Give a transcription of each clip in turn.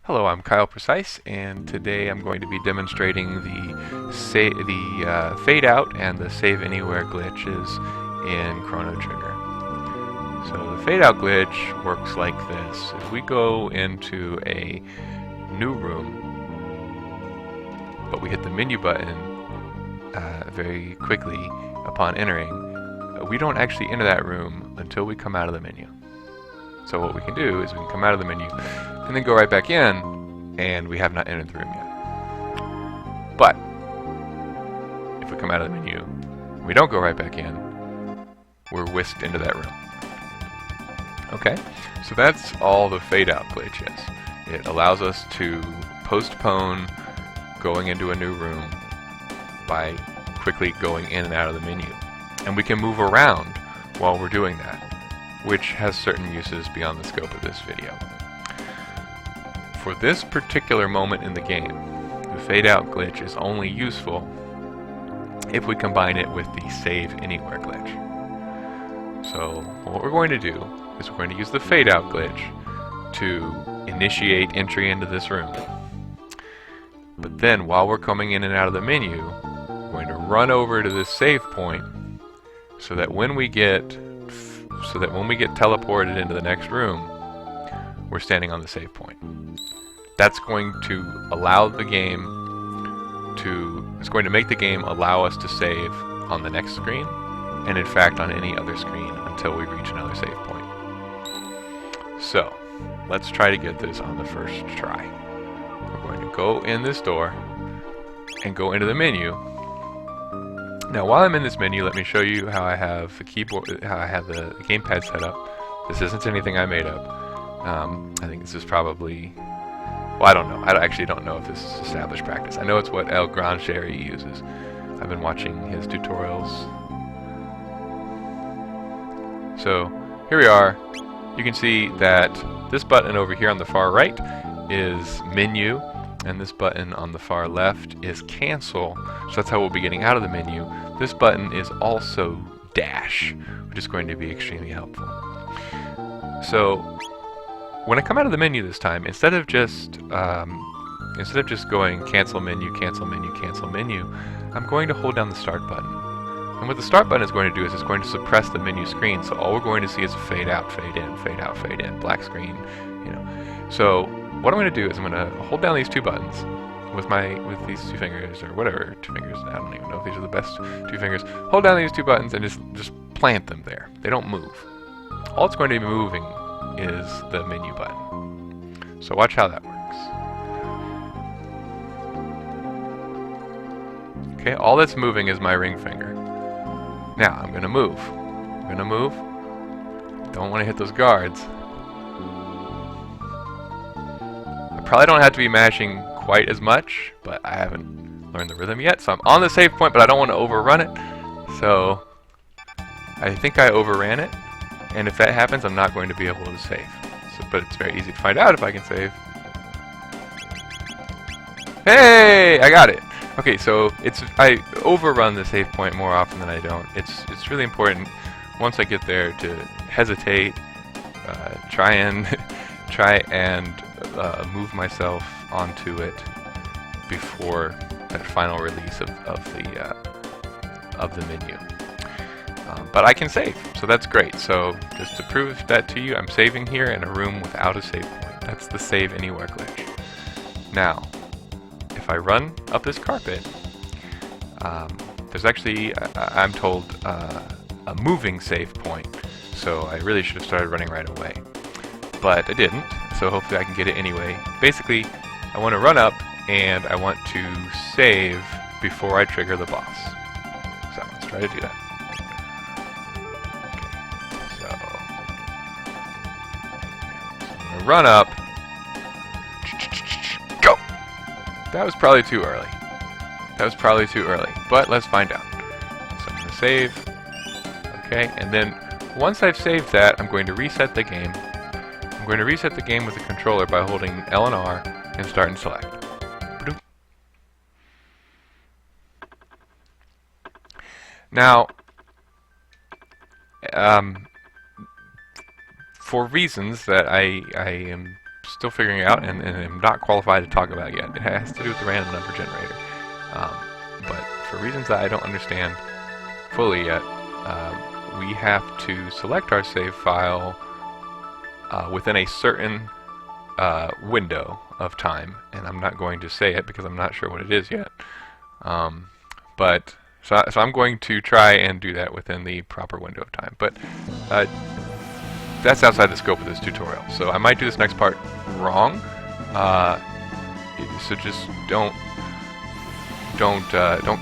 Hello, I'm Kyle Precise, and today I'm going to be demonstrating the fade out and the save anywhere glitches in Chrono Trigger. So the fade out glitch works like this. If we go into a new room, but we hit the menu button very quickly upon entering, we don't actually enter that room until we come out of the menu. So what we can do is we can come out of the menu and then go right back in, and we have not entered the room yet. But if we come out of the menu, we don't go right back in, we're whisked into that room. Okay, so that's all the fade out glitch is. It allows us to postpone going into a new room by quickly going in and out of the menu. And we can move around while we're doing that, which has certain uses beyond the scope of this video. For this particular moment in the game, the fade out glitch is only useful if we combine it with the save anywhere glitch. So what we're going to do is we're going to use the fade out glitch to initiate entry into this room. But then while we're coming in and out of the menu, we're going to run over to this save point so that when we get teleported into the next room, we're standing on the save point. That's going to allow the game it's going to make the game allow us to save on the next screen, and in fact on any other screen until we reach another save point. So, let's try to get this on the first try. We're going to go in this door and go into the menu. Now, while I'm in this menu, let me show you how I have the keyboard, how I have the gamepad set up. This isn't anything I made up. I think this is probably, well, I don't know. I actually don't know if this is established practice. I know it's what El Gran Sherry uses. I've been watching his tutorials. So here we are. You can see that this button over here on the far right is menu, and this button on the far left is cancel. So that's how we'll be getting out of the menu. This button is also dash, which is going to be extremely helpful. So when I come out of the menu this time, instead of just going cancel menu, cancel menu, cancel menu, I'm going to hold down the start button. And what the start button is going to do is it's going to suppress the menu screen, so all we're going to see is fade out, fade in, fade out, fade in, black screen, you know. So what I'm going to do is I'm going to hold down these two buttons with these two fingers, or whatever, two fingers, I don't even know if these are the best two fingers. Hold down these two buttons and just plant them there. They don't move. All it's going to be moving is the menu button. So watch how that works. Okay, all that's moving is my ring finger. Now, I'm going to move. Don't want to hit those guards. I probably don't have to be mashing quite as much, but I haven't learned the rhythm yet. So I'm on the save point, but I don't want to overrun it. So I think I overran it. And if that happens, I'm not going to be able to save. So, but it's very easy to find out if I can save. Hey! I got it! Okay, so I overrun the save point more often than I don't. It's really important once I get there to hesitate, try and move myself onto it before that final release of the menu. But I can save, so that's great. So just to prove that to you, I'm saving here in a room without a save point. That's the save anywhere glitch. Now, if I run up this carpet, there's actually, I'm told, a moving save point. So I really should have started running right away. But I didn't, so hopefully I can get it anyway. Basically, I want to run up and I want to save before I trigger the boss. So let's try to do that. Run up. Go! That was probably too early. But let's find out. So I'm going to save. Okay, and then once I've saved that, I'm going to reset the game. I'm going to reset the game with the controller by holding L and R and start and select. Now, for reasons that I am still figuring it out, and am not qualified to talk about yet. It has to do with the random number generator. But for reasons that I don't understand fully yet, we have to select our save file within a certain window of time, and I'm not going to say it because I'm not sure what it is yet. So I'm going to try and do that within the proper window of time. But that's outside the scope of this tutorial. So I might do this next part wrong. So just don't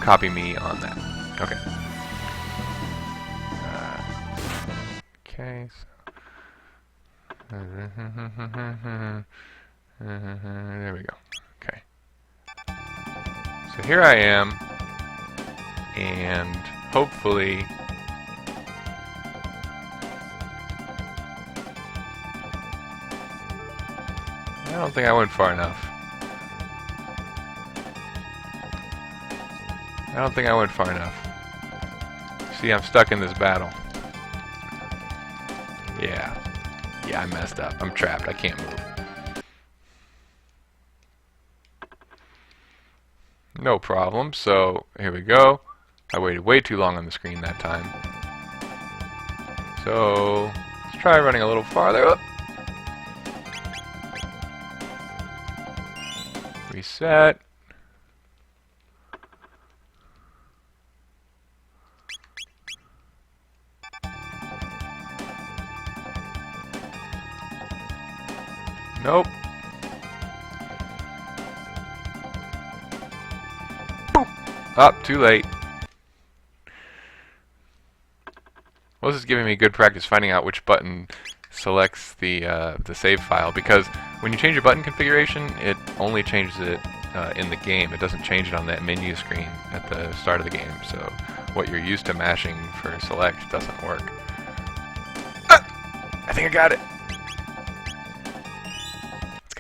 copy me on that. Okay. Okay. So there we go. Okay. So here I am, and hopefully I don't think I went far enough. I don't think I went far enough. See, I'm stuck in this battle. Yeah, I messed up. I'm trapped. I can't move. No problem. So here we go. I waited way too long on the screen that time. So let's try running a little farther. Oh. Reset. Nope. Boop. Up, too late. Well, this is giving me good practice finding out which button selects the save file, because when you change your button configuration, it only changes it in the game. It doesn't change it on that menu screen at the start of the game. So what you're used to mashing for select doesn't work. Ah! I think I got it. Let's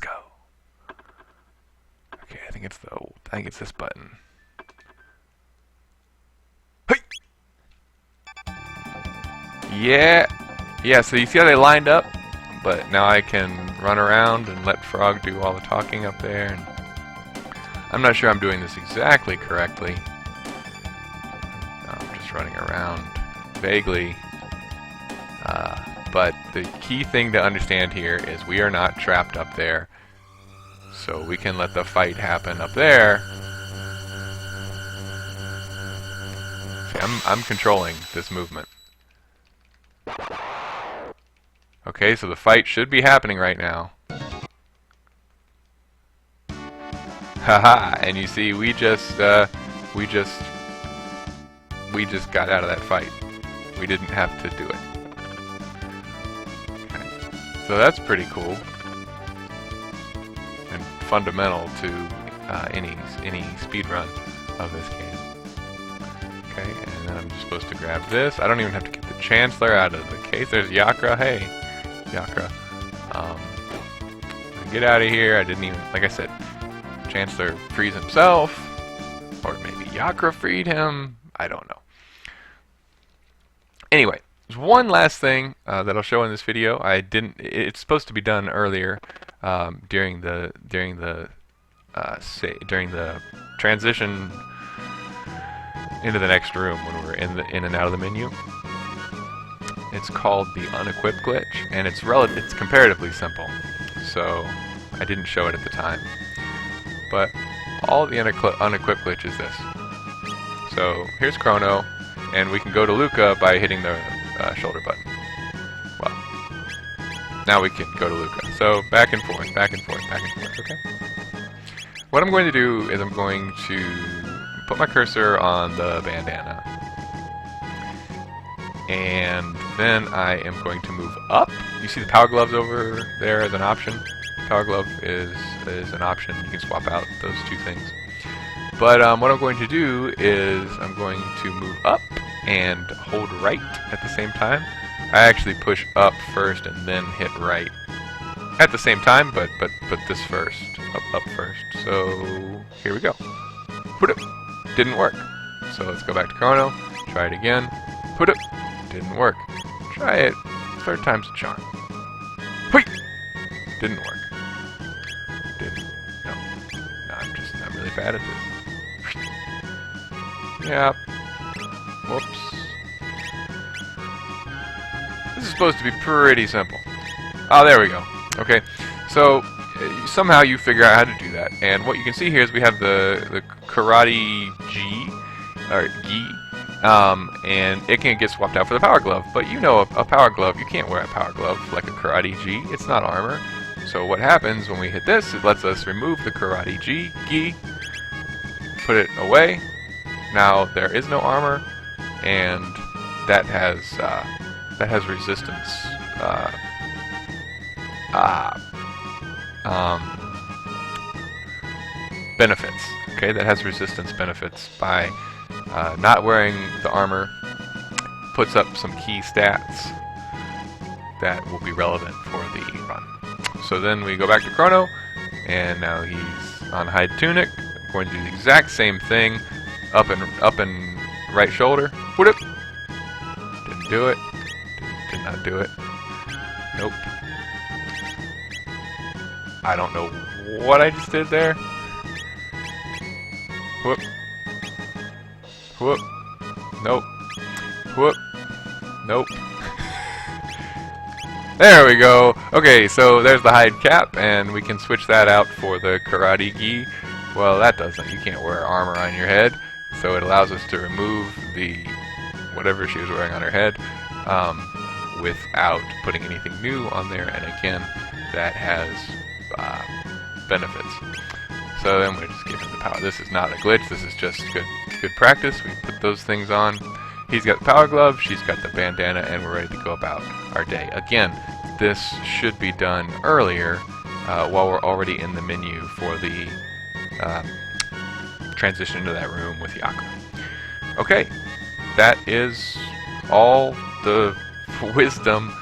go. Okay, I think it's this button. Hey! Yeah, so you see how they lined up? But now I can run around and let Frog do all the talking up there. And I'm not sure I'm doing this exactly correctly. I'm just running around vaguely. But the key thing to understand here is we are not trapped up there. So we can let the fight happen up there. See, I'm controlling this movement. Okay, so the fight should be happening right now. Haha, and you see we just got out of that fight. We didn't have to do it. Okay. So that's pretty cool and fundamental to any speedrun of this game. Okay, and then I'm just supposed to grab this. I don't even have to get the Chancellor out of the case. There's Yakra. Hey, Yakra. Get out of here. I didn't even, like I said, Chancellor frees himself, or maybe Yakra freed him. I don't know. Anyway, there's one last thing that I'll show in this video. It's supposed to be done earlier during the transition into the next room when we're in and out of the menu. It's called the Unequip glitch, and it's comparatively simple. So I didn't show it at the time. But all the Unequip glitch is this. So here's Chrono, and we can go to Luca by hitting the shoulder button. Well, now we can go to Luca. So back and forth, okay? What I'm going to do is I'm going to put my cursor on the bandana. And then I am going to move up. You see the power gloves over there as an option. Power glove is an option. You can swap out those two things. But what I'm going to do is I'm going to move up and hold right at the same time. I actually push up first and then hit right at the same time, but this first, up first. So here we go. Put it. Didn't work. So let's go back to Chrono. Try it again. Put it. Didn't work. Try it. Third time's a charm. Wait. Didn't work. Didn't. No. No, I'm really bad at this. Yeah. Whoops. This is supposed to be pretty simple. Oh, there we go. Okay. So, somehow you figure out how to do that. And what you can see here is we have the karate G, or Gi, and it can get swapped out for the power glove. But you know a power glove, you can't wear a power glove like a karate G. It's not armor. So what happens when we hit this, it lets us remove the karate Gi, put it away. Now there is no armor, and that has resistance. Benefits. Okay, that has resistance benefits by not wearing the armor. Puts up some key stats that will be relevant for the run. So then we go back to Chrono, and now he's on hide tunic. I'm going to do the exact same thing, up and right shoulder. Put it. Didn't do it. Did not do it. Nope. I don't know what I just did there. Whoop. Whoop. Nope. Whoop. Nope. There we go. Okay, so there's the hide cap, and we can switch that out for the karate gi. Well, that doesn't. You can't wear armor on your head, so it allows us to remove the whatever she was wearing on her head without putting anything new on there. And again, that has benefits. So then we just give him the power. This is not a glitch. This is just good practice. We put those things on. He's got the power glove. She's got the bandana, and we're ready to go about our day. Again, this should be done earlier while we're already in the menu for the transition into that room with Yakko. Okay, that is all the wisdom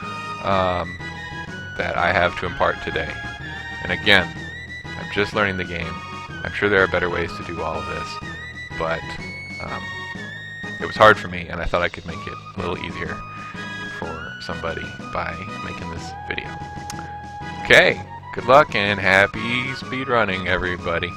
that I have to impart today. And again, I'm just learning the game. I'm sure there are better ways to do all of this, but it was hard for me, and I thought I could make it a little easier for somebody by making this video. Okay, good luck and happy speedrunning, everybody.